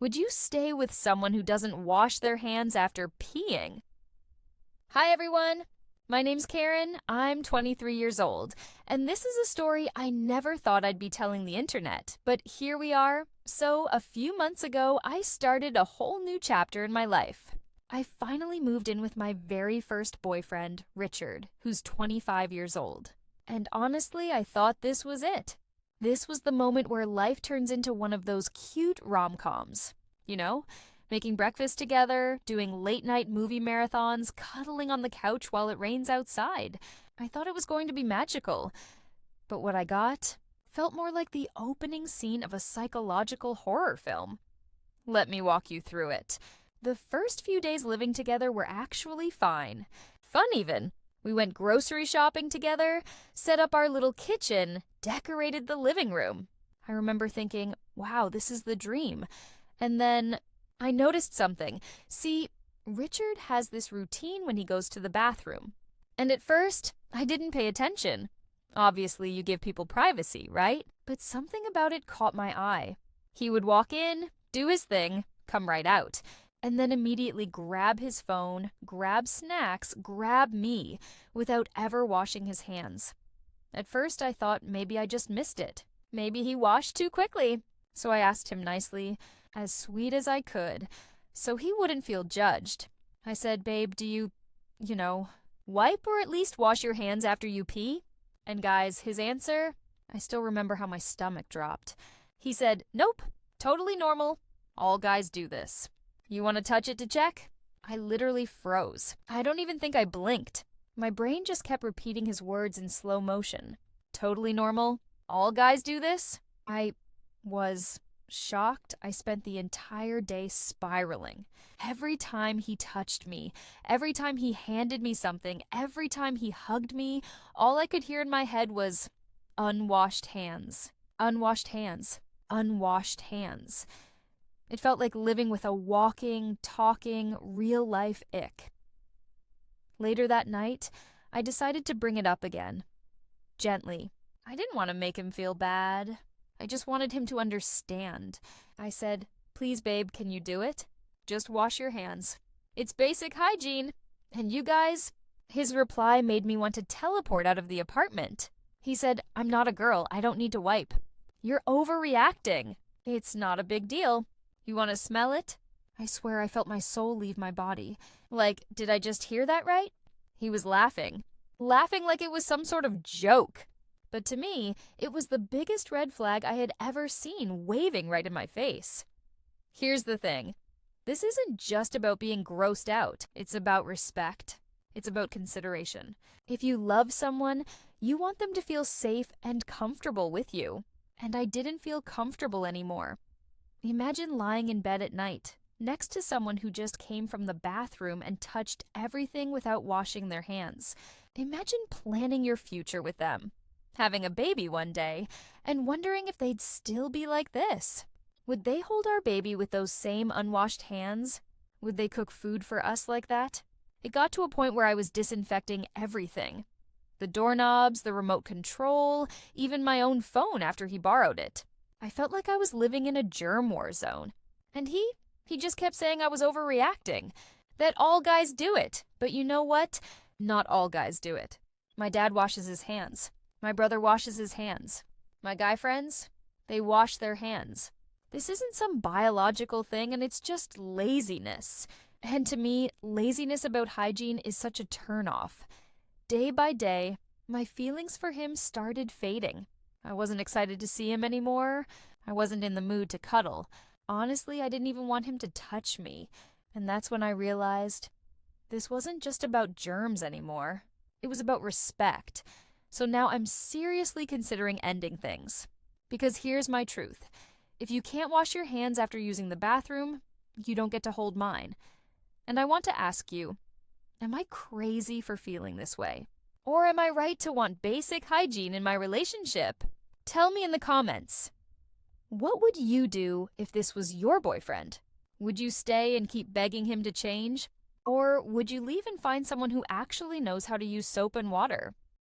Would you stay with someone who doesn't wash their hands after peeing? Hi, everyone. My name's Karen. I'm 23 years old, and this is a story I never thought I'd be telling the internet, but here we are. So, a few months ago, I started a whole new chapter in my life. I finally moved in with my very first boyfriend, Richard, who's 25 years old. And honestly, I thought this was it. This was the moment where life turns into one of those cute rom-coms. You know, making breakfast together, doing late-night movie marathons, cuddling on the couch while it rains outside. I thought it was going to be magical. But what I got felt more like the opening scene of a psychological horror film. Let me walk you through it. The first few days living together were actually fine. Fun even. We went grocery shopping together, set up our little kitchen, decorated the living room. I remember thinking, wow, this is the dream. And then I noticed something. See, Richard has this routine when he goes to the bathroom. And at first, I didn't pay attention. Obviously, you give people privacy, right? But something about it caught my eye. He would walk in, do his thing, come right out, and then immediately grab his phone, grab snacks, grab me, without ever washing his hands. At first, I thought maybe I just missed it. Maybe he washed too quickly. So I asked him nicely, as sweet as I could, so he wouldn't feel judged. I said, babe, do you wipe or at least wash your hands after you pee? And guys, his answer, I still remember how my stomach dropped. He said, nope, totally normal. All guys do this. You want to touch it to check? I literally froze. I don't even think I blinked. My brain just kept repeating his words in slow motion. Totally normal? All guys do this? I was shocked. I spent the entire day spiraling. Every time he touched me, every time he handed me something, every time he hugged me, all I could hear in my head was, unwashed hands, unwashed hands, unwashed hands. It felt like living with a walking, talking, real-life ick. Later that night, I decided to bring it up again. Gently. I didn't want to make him feel bad. I just wanted him to understand. I said, please, babe, can you do it? Just wash your hands. It's basic hygiene. And you guys? His reply made me want to teleport out of the apartment. He said, I'm not a girl. I don't need to wipe. You're overreacting. It's not a big deal. You want to smell it? I swear I felt my soul leave my body. Like, did I just hear that right? He was laughing. Laughing like it was some sort of joke. But to me, it was the biggest red flag I had ever seen waving right in my face. Here's the thing. This isn't just about being grossed out. It's about respect. It's about consideration. If you love someone, you want them to feel safe and comfortable with you. And I didn't feel comfortable anymore. Imagine lying in bed at night, next to someone who just came from the bathroom and touched everything without washing their hands. Imagine planning your future with them, having a baby one day, and wondering if they'd still be like this. Would they hold our baby with those same unwashed hands? Would they cook food for us like that? It got to a point where I was disinfecting everything. The doorknobs, the remote control, even my own phone after he borrowed it. I felt like I was living in a germ war zone. And he just kept saying I was overreacting, that all guys do it. But you know what? Not all guys do it. My dad washes his hands. My brother washes his hands. My guy friends, they wash their hands. This isn't some biological thing, and it's just laziness. And to me, laziness about hygiene is such a turnoff. Day by day, my feelings for him started fading. I wasn't excited to see him anymore. I wasn't in the mood to cuddle. Honestly, I didn't even want him to touch me. And that's when I realized this wasn't just about germs anymore. It was about respect. So now I'm seriously considering ending things. Because here's my truth. If you can't wash your hands after using the bathroom, you don't get to hold mine. And I want to ask you, am I crazy for feeling this way? Or am I right to want basic hygiene in my relationship? Tell me in the comments. What would you do if this was your boyfriend? Would you stay and keep begging him to change? Or would you leave and find someone who actually knows how to use soap and water?